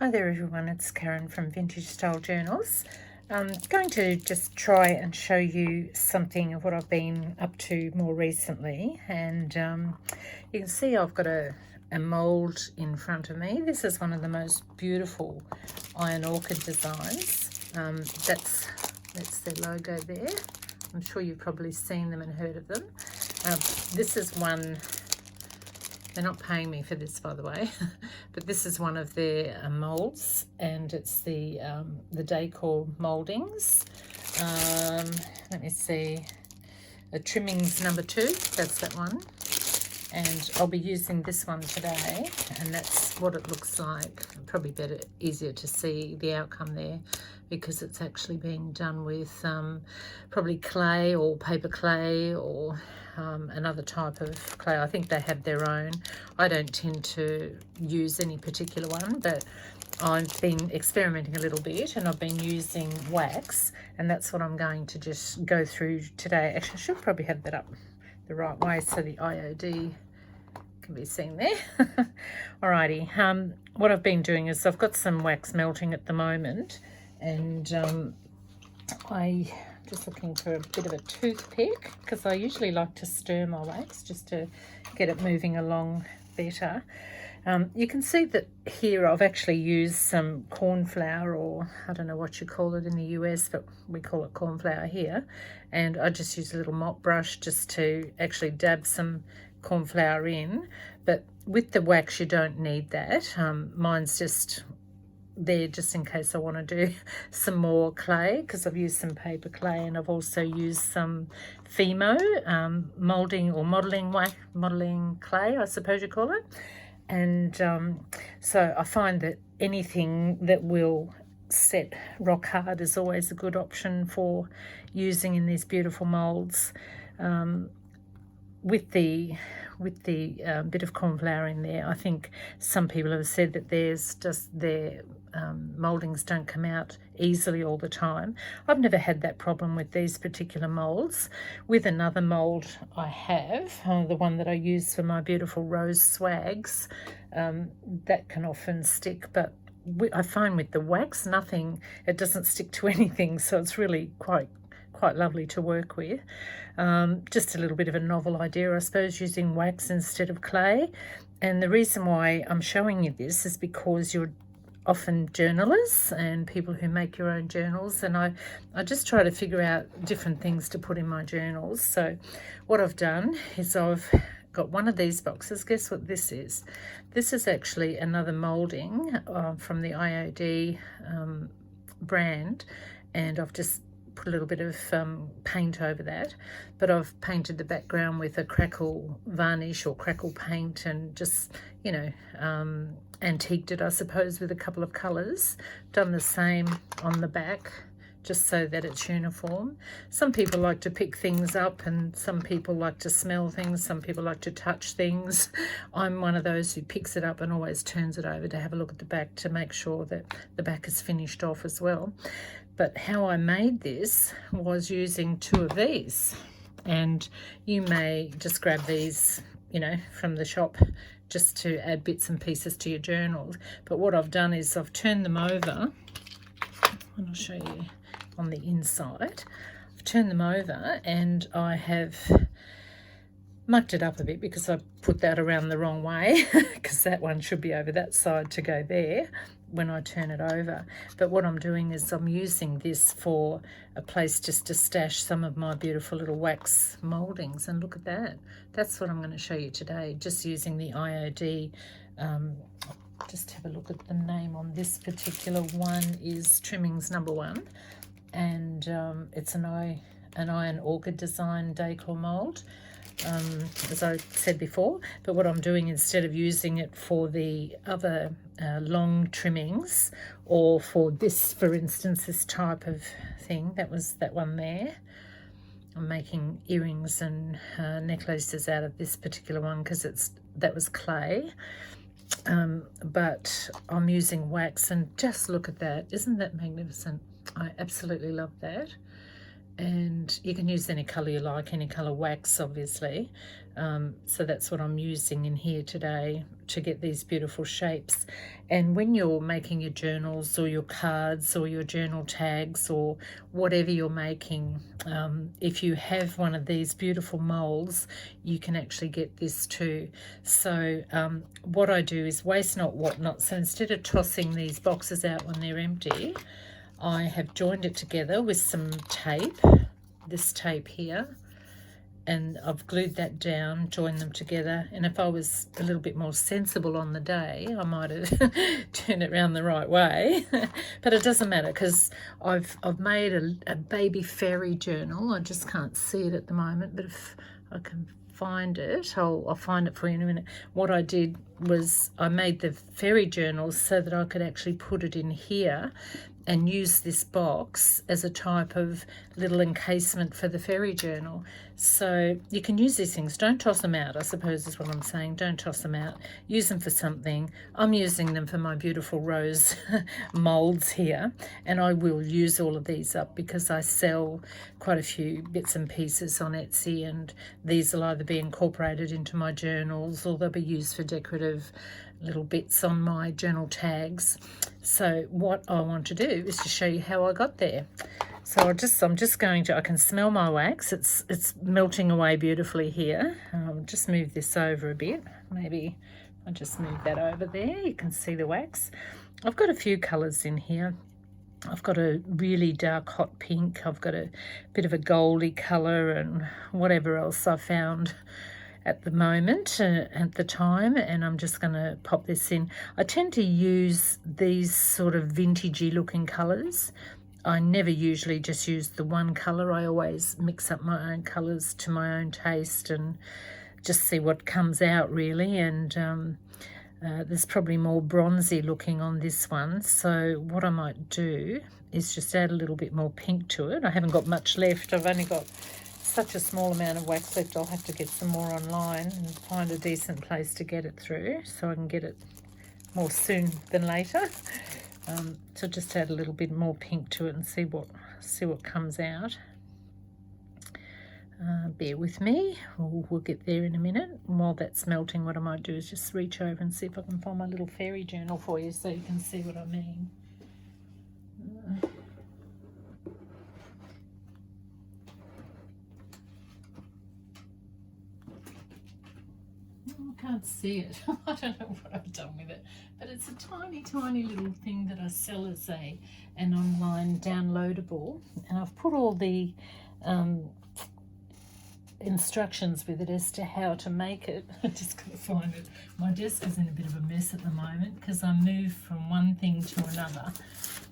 Hi there everyone, it's Karen from Vintage Style Journals. I'm going to just try and show you something of what I've been up to more recently, and you can see I've got a mould in front of me. This is one of the most beautiful iron orchid designs. That's their logo there. I'm sure you've probably seen them and heard of them. This is one. They're not paying me for this, by the way, but this is one of their moulds, and it's the decor mouldings. Let me see, trimmings number 2, that's that one. And I'll be using this one today, and that's what it looks like. Probably easier to see the outcome there, because it's actually being done with probably clay or paper clay or another type of clay. I think they have their own. I don't tend to use any particular one, but I've been experimenting a little bit, and I've been using wax, and that's what I'm going to just go through today. Actually, I should probably have that up the right way so the IOD can be seen there. Alrighty, what I've been doing is I've got some wax melting at the moment, and I'm just looking for a bit of a toothpick, because I usually like to stir my wax just to get it moving along better. You can see that here I've actually used some corn flour, or I don't know what you call it in the US, but we call it corn flour here. And I just use a little mop brush just to actually dab some corn flour in. But with the wax, you don't need that. Mine's just there just in case I want to do some more clay, because I've used some paper clay, and I've also used some Fimo moulding or modelling clay, I suppose you call it. And so I find that anything that will set rock hard is always a good option for using in these beautiful moulds. With the bit of corn flour in there, I think some people have said that their mouldings don't come out easily all the time. I've never had that problem with these particular moulds. With another mould I have, the one that I use for my beautiful rose swags, that can often stick, but I find with the wax, it doesn't stick to anything, so it's really quite lovely to work with. Just a little bit of a novel idea, I suppose, using wax instead of clay. And the reason why I'm showing you this is because you're often journalists and people who make your own journals, and I just try to figure out different things to put in my journals. So what I've done is I've got one of these boxes. Guess what this is? This is actually another moulding from the IOD brand, and I've just put a little bit of paint over that, but I've painted the background with a crackle varnish or crackle paint, and just, you know, antiqued it, I suppose, with a couple of colours. Done the same on the back, just so that it's uniform. Some people like to pick things up, and some people like to smell things, some people like to touch things. I'm one of those who picks it up and always turns it over to have a look at the back to make sure that the back is finished off as well. But how I made this was using 2 of these, and you may just grab these, you know, from the shop, just to add bits and pieces to your journal. But what I've done is I've turned them over, and I'll show you on the inside. I've turned them over, and I have mucked it up a bit because I put that around the wrong way, because that one should be over that side to go there when I turn it over. But what I'm doing is I'm using this for a place just to stash some of my beautiful little wax mouldings, and look at that. That's what I'm going to show you today, just using the IOD. Just have a look at the name on this particular one is trimmings number 1, and it's an iron orchid design decor mould, as I said before. But what I'm doing, instead of using it for the other long trimmings, or for this, for instance, this type of thing, that was that one there, I'm making earrings and necklaces out of this particular one, because that was clay. But I'm using wax, and just look at that. Isn't that magnificent? I absolutely love that. and you can use any colour you like, any colour wax obviously. So that's what I'm using in here today to get these beautiful shapes. And when you're making your journals or your cards or your journal tags or whatever you're making, if you have one of these beautiful molds, you can actually get this too. So what I do is waste not, want not. So instead of tossing these boxes out when they're empty, I have joined it together with some tape, this tape here, and I've glued that down, joined them together. And if I was a little bit more sensible on the day, I might have turned it around the right way. But it doesn't matter, because I've made a baby fairy journal. I just can't see it at the moment, but if I can find it, I'll find it for you in a minute. What I did was I made the fairy journal so that I could actually put it in here and use this box as a type of little encasement for the fairy journal. So you can use these things. Don't toss them out, I suppose is what I'm saying. Don't toss them out. Use them for something. I'm using them for my beautiful rose moulds here, and I will use all of these up because I sell quite a few bits and pieces on Etsy, and these will either be incorporated into my journals or they'll be used for decorative little bits on my journal tags. So what I want to do is to show you how I got there. So I'm just going to, I can smell my wax. It's melting away beautifully here. Just move this over a bit. Maybe I'll just move that over there. You can see the wax. I've got a few colours in here. I've got a really dark hot pink. I've got a bit of a goldy colour and whatever else I found at the moment, at the time, and I'm just going to pop this in. I tend to use these sort of vintagey looking colours. I never usually just use the one colour. I always mix up my own colours to my own taste and just see what comes out really. And there's probably more bronzy looking on this one. So what I might do is just add a little bit more pink to it. I haven't got much left. I've only got such a small amount of wax left. I'll have to get some more online and find a decent place to get it through so I can get it more soon than later. So just add a little bit more pink to it and see what comes out. Bear with me, we'll get there in a minute. And while that's melting, what I might do is just reach over and see if I can find my little fairy journal for you so you can see what I mean. I can't see it. I don't know what I've done with it, but it's a tiny, tiny little thing that I sell as an online downloadable, and I've put all the instructions with it as to how to make it. I just gotta find it. My desk is in a bit of a mess at the moment because I move from one thing to another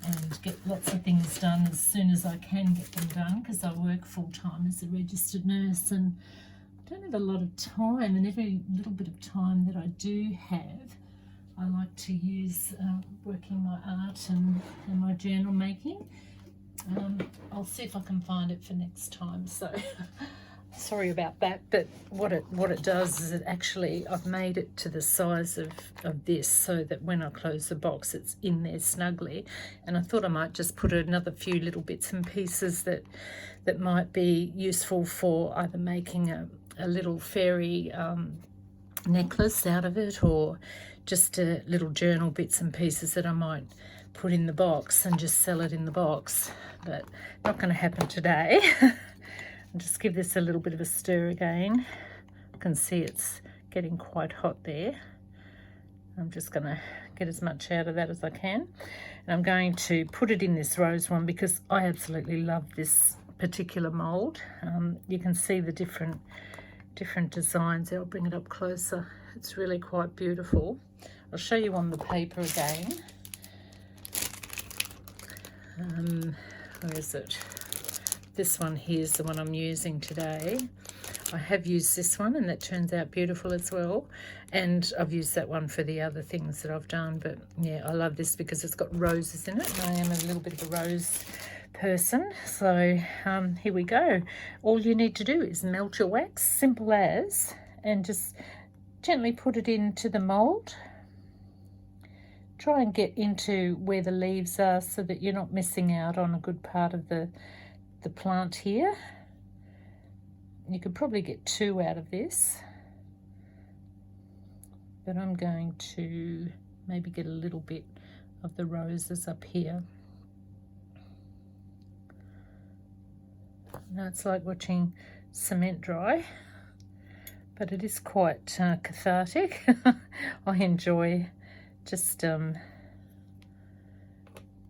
and get lots of things done as soon as I can get them done, because I work full-time as a registered nurse and don't have a lot of time, and every little bit of time that I do have I like to use working my art and my journal making. I'll see if I can find it for next time, so sorry about that. But what it does is it actually, I've made it to the size of this so that when I close the box it's in there snugly, and I thought I might just put another few little bits and pieces that might be useful for either making a little fairy necklace out of it, or just little journal bits and pieces that I might put in the box and just sell it in the box. But not going to happen today. I'll just give this a little bit of a stir again. I can see it's getting quite hot there. I'm just going to get as much out of that as I can, and I'm going to put it in this rose one because I absolutely love this particular mold. You can see the different designs. I'll bring it up closer. It's really quite beautiful. I'll show you on the paper again. Where is it? This one here is the one I'm using today. I have used this one and that turns out beautiful as well, and I've used that one for the other things that I've done. But yeah, I love this because it's got roses in it. I am a little bit of a rose person, so here we go. All you need to do is melt your wax, simple as, and just gently put it into the mold. Try and get into where the leaves are so that you're not missing out on a good part of the the plant here. You could probably get 2 out of this, but I'm going to maybe get a little bit of the roses up here. Now it's like watching cement dry, but it is quite cathartic. I enjoy just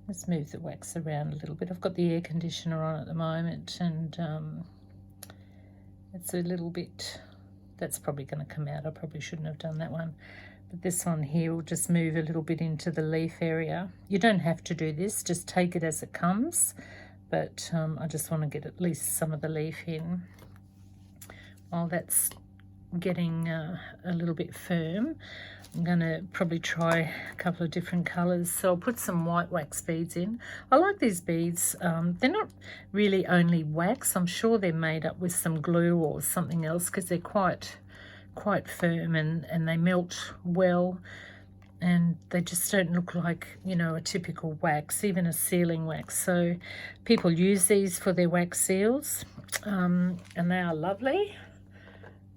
let's move the wax around a little bit. I've got the air conditioner on at the moment, and it's a little bit, that's probably going to come out. I probably shouldn't have done that one. But this one here will just move a little bit into the leaf area. You don't have to do this, just take it as it comes. But I just want to get at least some of the leaf in. While that's getting a little bit firm, I'm going to probably try a couple of different colours. So I'll put some white wax beads in. I like these beads. They're not really only wax. I'm sure they're made up with some glue or something else, because they're quite firm and they melt well. And they just don't look like, you know, a typical wax, even a sealing wax. So people use these for their wax seals, and they are lovely.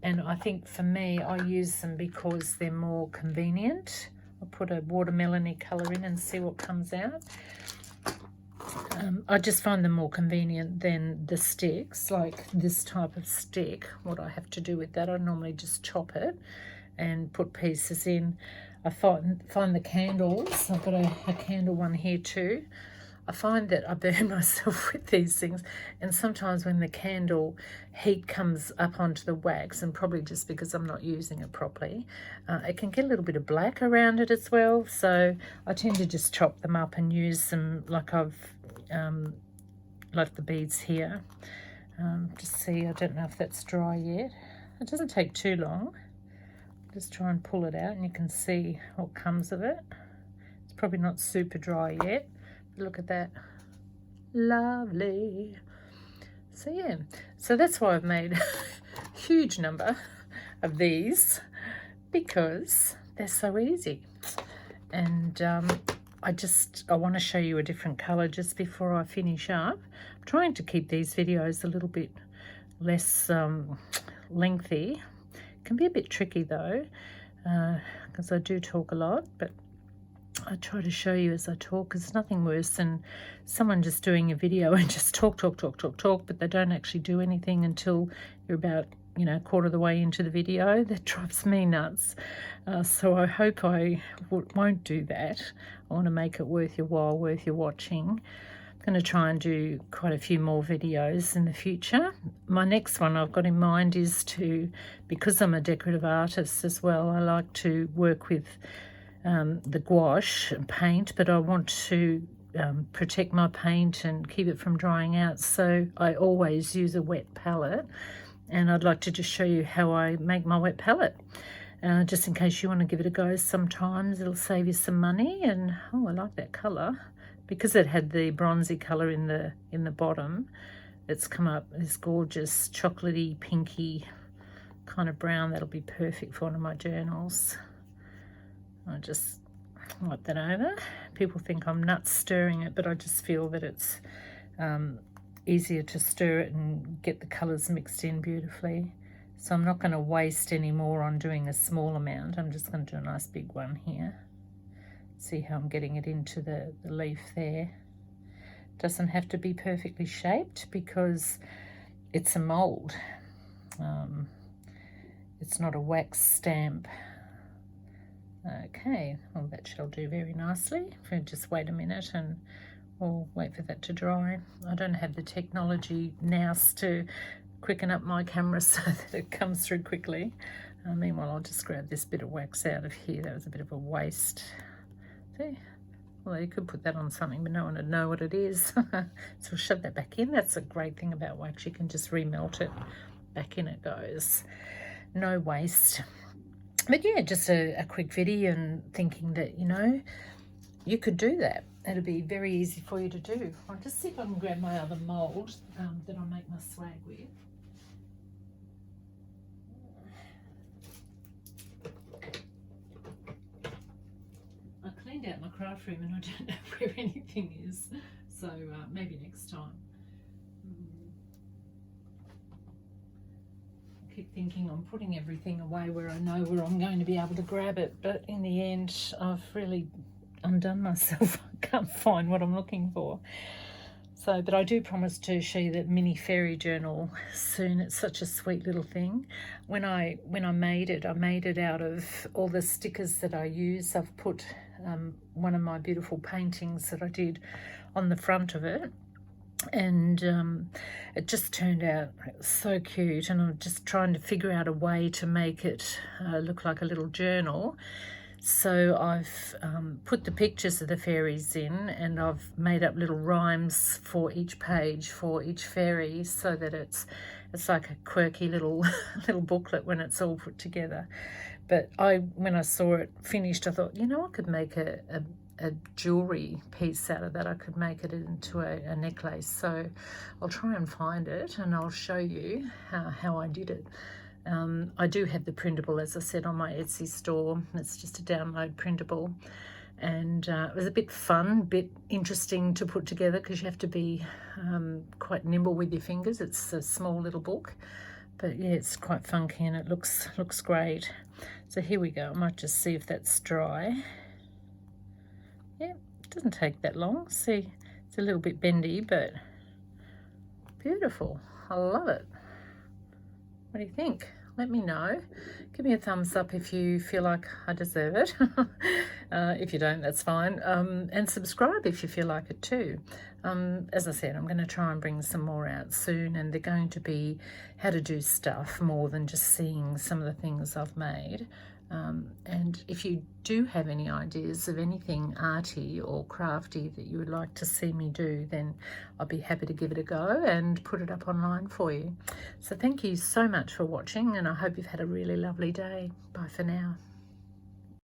And I think for me, I use them because they're more convenient. I'll put a watermelon-y colour in and see what comes out. I just find them more convenient than the sticks, like this type of stick. What I have to do with that, I normally just chop it and put pieces in. I find the candles, I've got a candle one here too. I find that I burn myself with these things, and sometimes when the candle heat comes up onto the wax, and probably just because I'm not using it properly, it can get a little bit of black around it as well. So I tend to just chop them up and use them like I've like the beads here. Just see, I don't know if that's dry yet. It doesn't take too long. Just try and pull it out and you can see what comes of it. It's probably not super dry yet. Look at that. Lovely. So yeah, so that's why I've made a huge number of these, because they're so easy. And I want to show you a different colour just before I finish up. I'm trying to keep these videos a little bit less lengthy. It can be a bit tricky though, because I do talk a lot, but I try to show you as I talk, because there's nothing worse than someone just doing a video and just talk, but they don't actually do anything until you're about, you know, a quarter of the way into the video. That drives me nuts. So I hope I won't do that. I want to make it worth your while, worth your watching. I'm going to try and do quite a few more videos in the future. My next one I've got in mind is to, because I'm a decorative artist as well, I like to work with the gouache and paint, but I want to protect my paint and keep it from drying out, so I always use a wet palette, and I'd like to just show you how I make my wet palette, just in case you want to give it a go. Sometimes it'll save you some money. And oh, I like that colour, because it had the bronzy colour in the bottom. It's come up this gorgeous chocolatey pinky kind of brown. That'll be perfect for one of my journals. I just wipe that over. People think I'm nuts stirring it, but I just feel that it's easier to stir it and get the colours mixed in beautifully. So I'm not going to waste any more on doing a small amount. I'm just going to do a nice big one here. See how I'm getting it into the leaf there. Doesn't have to be perfectly shaped because it's a mould. It's not a wax stamp. Okay, well that shall do very nicely. If we just wait a minute and we'll wait for that to dry. I don't have the technology now to quicken up my camera so that it comes through quickly. Meanwhile, I'll just grab this bit of wax out of here. That was a bit of a waste. See? Well, you could put that on something, but no one would know what it is. So we'll shove that back in. That's a great thing about wax. You can just remelt it. Back in it goes. No waste. But yeah, just a quick video, and thinking that, you know, you could do that. It'll be very easy for you to do. I'll just see if I can grab my other mould that I make my swag with. I cleaned out my craft room and I don't know where anything is, so maybe next time. keep thinking I'm putting everything away where I know where I'm going to be able to grab it, but in the end I've really undone myself. I can't find what I'm looking for. So, but I do promise to show you that mini fairy journal soon. It's such a sweet little thing. When I made it out of all the stickers that I use. I've put one of my beautiful paintings that I did on the front of it, and it just turned out so cute, and I'm just trying to figure out a way to make it look like a little journal. So I've put the pictures of the fairies in, and I've made up little rhymes for each page for each fairy, so that it's like a quirky little little booklet when it's all put together. But when I saw it finished, I thought, you know, I could make a jewelry piece out of that. I could make it into a necklace. So I'll try and find it, and I'll show you how I did it. I do have the printable, as I said, on my Etsy store. It's just a download printable, and it was a bit fun, a bit interesting to put together, because you have to be quite nimble with your fingers. It's a small little book, but yeah, it's quite funky, and it looks great. So here we go. I might just see if that's dry. Yeah, it doesn't take that long. See, it's a little bit bendy, but beautiful. I love it. What do you think? Let me know. Give me a thumbs up if you feel like I deserve it. If you don't, that's fine. And subscribe if you feel like it too. As I said, I'm going to try and bring some more out soon, and they're going to be how to do stuff more than just seeing some of the things I've made. And if you do have any ideas of anything arty or crafty that you would like to see me do, then I'll be happy to give it a go and put it up online for you. So thank you so much for watching, and I hope you've had a really lovely day. Bye for now.